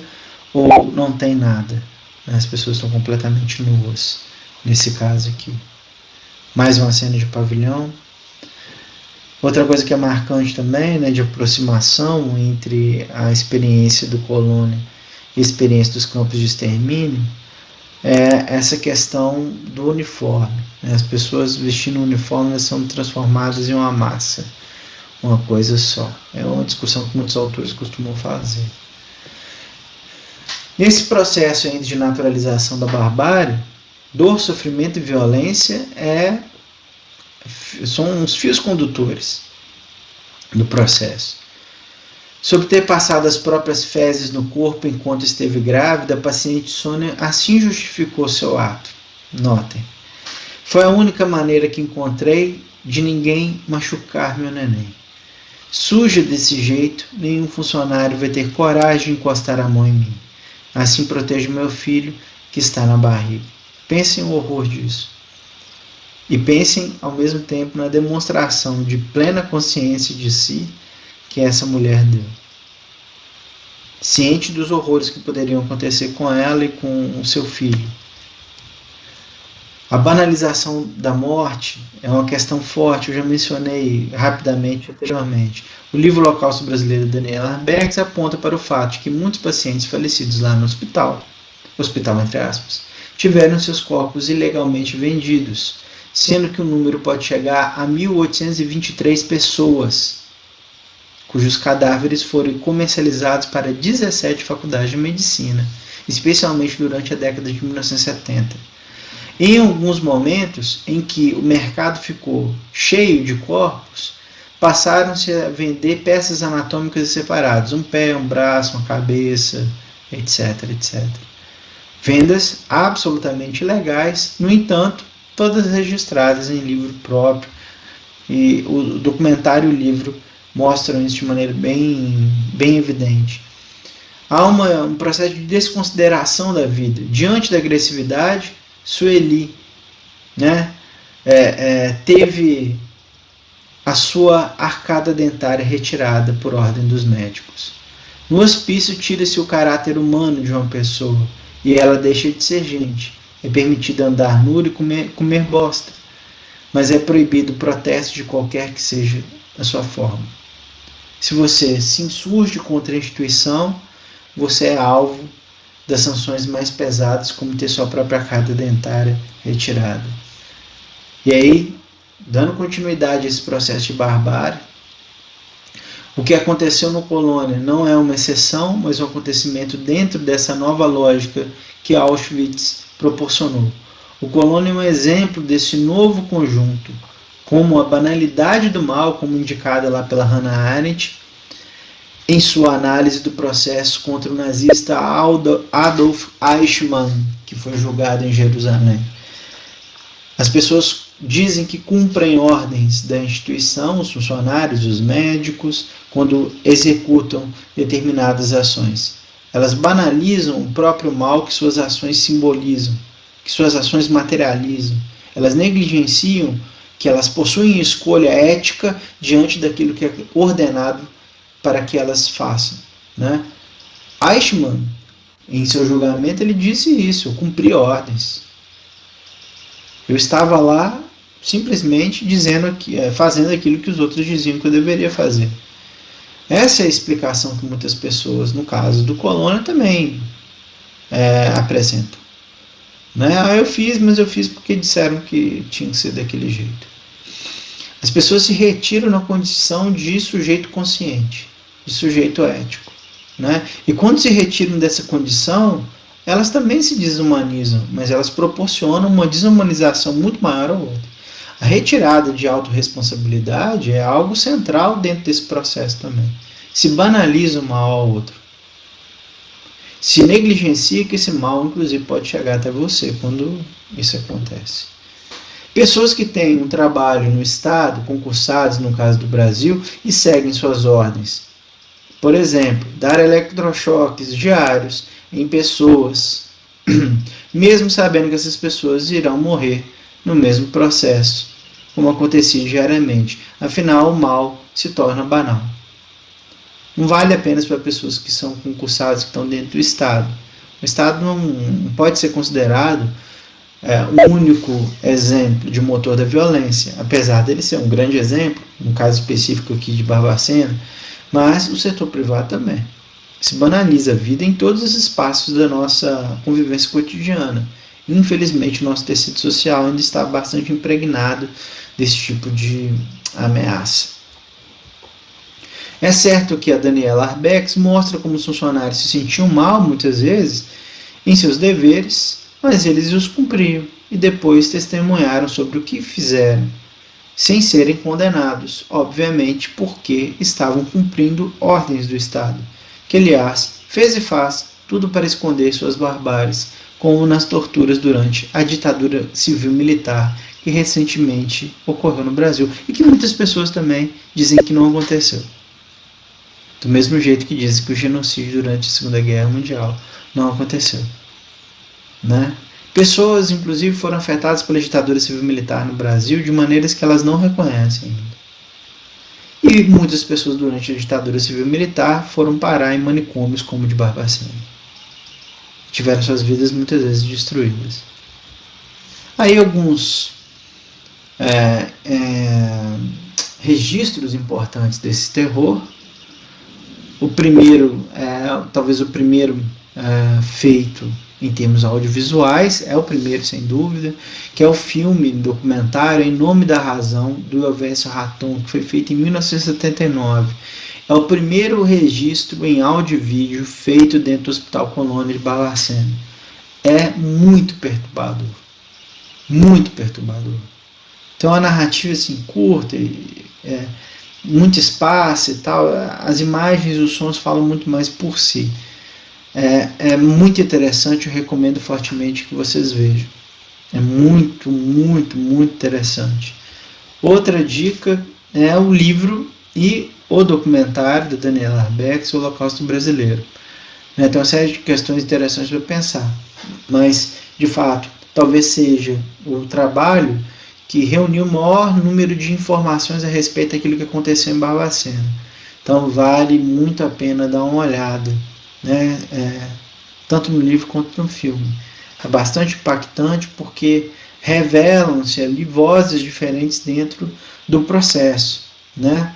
ou não tem nada, né? As pessoas estão completamente nuas, nesse caso aqui. Mais uma cena de pavilhão. Outra coisa que é marcante também, né, de aproximação entre a experiência do Colônia e a experiência dos campos de extermínio, é essa questão do uniforme. Né? As pessoas vestindo o uniforme são transformadas em uma massa, uma coisa só. É uma discussão que muitos autores costumam fazer. Nesse processo ainda de naturalização da barbárie, dor, sofrimento e violência são os fios condutores do processo. Sobre ter passado as próprias fezes no corpo enquanto esteve grávida, a paciente Sônia assim justificou seu ato. Notem. Foi a única maneira que encontrei de ninguém machucar meu neném. Suja desse jeito, nenhum funcionário vai ter coragem de encostar a mão em mim. Assim protejo meu filho que está na barriga. Pensem o horror disso. E pensem ao mesmo tempo na demonstração de plena consciência de si que essa mulher deu. Ciente dos horrores que poderiam acontecer com ela e com o seu filho. A banalização da morte é uma questão forte, eu já mencionei rapidamente anteriormente. O livro Holocausto Brasileiro de Daniel Arbergs aponta para o fato de que muitos pacientes falecidos lá no hospital entre aspas, tiveram seus corpos ilegalmente vendidos, sendo que o número pode chegar a 1.823 pessoas, cujos cadáveres foram comercializados para 17 faculdades de medicina, especialmente durante a década de 1970. Em alguns momentos em que o mercado ficou cheio de corpos, passaram-se a vender peças anatômicas separadas, um pé, um braço, uma cabeça, etc, etc. Vendas absolutamente ilegais, no entanto, todas registradas em livro próprio, e o documentário e o livro mostram isso de maneira bem evidente. Há um processo de desconsideração da vida. Diante da agressividade, Sueli teve a sua arcada dentária retirada por ordem dos médicos. No hospício, tira-se o caráter humano de uma pessoa e ela deixa de ser gente. É permitido andar nu e comer bosta, mas é proibido o protesto de qualquer que seja a sua forma. Se você se insurge contra a instituição, você é alvo das sanções mais pesadas, como ter sua própria arcada dentária retirada. E aí, dando continuidade a esse processo de barbárie, o que aconteceu no Colônia não é uma exceção, mas um acontecimento dentro dessa nova lógica que Auschwitz proporcionou. O Colônia é um exemplo desse novo conjunto, como a banalidade do mal, como indicada lá pela Hannah Arendt, em sua análise do processo contra o nazista Adolf Eichmann, que foi julgado em Jerusalém. As pessoas dizem que cumprem ordens da instituição, os funcionários, os médicos, quando executam determinadas ações. Elas banalizam o próprio mal que suas ações simbolizam, que suas ações materializam. Elas negligenciam que elas possuem escolha ética diante daquilo que é ordenado para que elas façam, né? Eichmann, em seu julgamento, ele disse isso: eu cumpri ordens. Eu estava lá simplesmente dizendo fazendo aquilo que os outros diziam que eu deveria fazer. Essa é a explicação que muitas pessoas, no caso do Colônia, também apresentam. Né? Eu fiz, mas eu fiz porque disseram que tinha que ser daquele jeito. As pessoas se retiram na condição de sujeito consciente, de sujeito ético. Né? E quando se retiram dessa condição, elas também se desumanizam, mas elas proporcionam uma desumanização muito maior ao outro. A retirada de autorresponsabilidade é algo central dentro desse processo também. Se banaliza o mal ao outro. Se negligencia que esse mal, inclusive, pode chegar até você quando isso acontece. Pessoas que têm um trabalho no Estado, concursados, no caso do Brasil, e seguem suas ordens. Por exemplo, dar eletrochoques diários em pessoas, mesmo sabendo que essas pessoas irão morrer no mesmo processo, como acontecia diariamente. Afinal, o mal se torna banal. Não vale apenas para pessoas que são concursadas, que estão dentro do Estado. O Estado não pode ser considerado o único exemplo de motor da violência, apesar dele ser um grande exemplo, no caso específico aqui de Barbacena, mas o setor privado também. Se banaliza a vida em todos os espaços da nossa convivência cotidiana. Infelizmente, o nosso tecido social ainda está bastante impregnado desse tipo de ameaça. É certo que a Daniela Arbex mostra como os funcionários se sentiam mal, muitas vezes, em seus deveres, mas eles os cumpriam e depois testemunharam sobre o que fizeram, sem serem condenados, obviamente porque estavam cumprindo ordens do Estado, que, aliás, fez e faz tudo para esconder suas barbáries, como nas torturas durante a ditadura civil-militar que recentemente ocorreu no Brasil e que muitas pessoas também dizem que não aconteceu. Do mesmo jeito que dizem que o genocídio durante a Segunda Guerra Mundial não aconteceu. Né? Pessoas, inclusive, foram afetadas pela ditadura civil-militar no Brasil de maneiras que elas não reconhecem ainda. E muitas pessoas durante a ditadura civil-militar foram parar em manicômios como o de Barbacena. Tiveram suas vidas muitas vezes destruídas. Aí alguns registros importantes desse terror. O primeiro, talvez o primeiro feito em termos audiovisuais, é o primeiro sem dúvida, que é o filme documentário Em Nome da Razão, do Elvésio Raton, que foi feito em 1979. É o primeiro registro em áudio e vídeo feito dentro do Hospital Colônia de Barbacena. É muito perturbador. Muito perturbador. Então, a narrativa assim, curta, muito espaço e tal, as imagens e os sons falam muito mais por si. É muito interessante, eu recomendo fortemente que vocês vejam. É muito, muito, muito interessante. Outra dica é o livro e o documentário da Daniela Arbex, O Holocausto Brasileiro. Tem uma série de questões interessantes para pensar, mas, de fato, talvez seja o trabalho que reuniu o maior número de informações a respeito daquilo que aconteceu em Barbacena. Então, vale muito a pena dar uma olhada, né? Tanto no livro quanto no filme. É bastante impactante porque revelam-se ali vozes diferentes dentro do processo, né?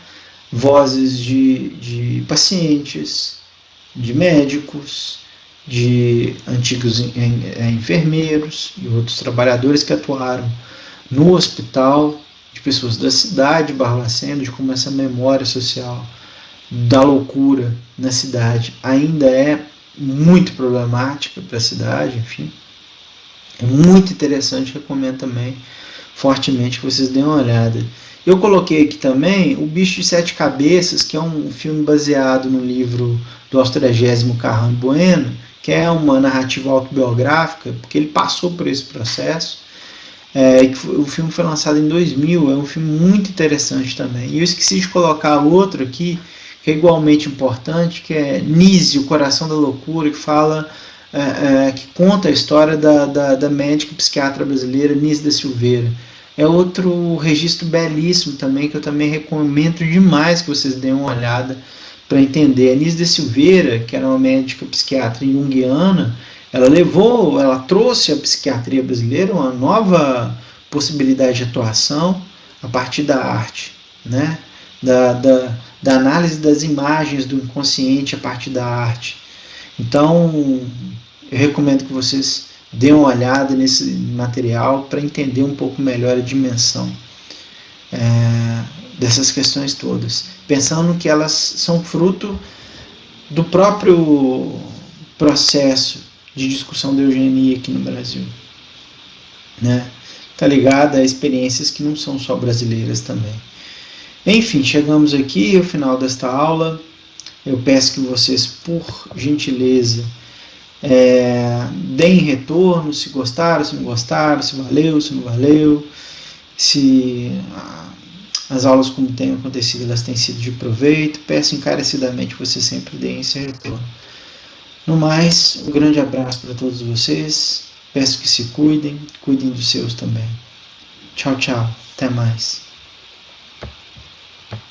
Vozes de pacientes, de médicos, de antigos enfermeiros e outros trabalhadores que atuaram no hospital, de pessoas da cidade de Barbacena, de como essa memória social da loucura na cidade ainda é muito problemática para a cidade, enfim. É muito interessante, recomendo também fortemente que vocês deem uma olhada. Eu coloquei aqui também O Bicho de Sete Cabeças, que é um filme baseado no livro do austragésimo Carrão Bueno, que é uma narrativa autobiográfica, porque ele passou por esse processo. O filme foi lançado em 2000, é um filme muito interessante também. E eu esqueci de colocar outro aqui, que é igualmente importante, que é Nise, O Coração da Loucura, que fala, que conta a história da médica e psiquiatra brasileira Nise da Silveira. é outro registro belíssimo também, que eu também recomendo demais que vocês deem uma olhada para entender. A Anísia de Silveira, que era uma médica psiquiatra junguiana, ela trouxe à psiquiatria brasileira uma nova possibilidade de atuação a partir da arte, né? Da análise das imagens do inconsciente a partir da arte. Então, eu recomendo que vocês deem uma olhada nesse material para entender um pouco melhor a dimensão dessas questões todas, pensando que elas são fruto do próprio processo de discussão da eugenia aqui no Brasil, né? Tá ligado a experiências que não são só brasileiras também. Enfim, chegamos aqui ao final desta aula. Eu peço que vocês, por gentileza, deem retorno, se gostaram, se não gostaram, se valeu, se não valeu, se as aulas como têm acontecido, elas têm sido de proveito. Peço encarecidamente que vocês sempre deem esse retorno. No mais, um grande abraço para todos vocês. Peço que se cuidem, cuidem dos seus também. Tchau, tchau. Até mais.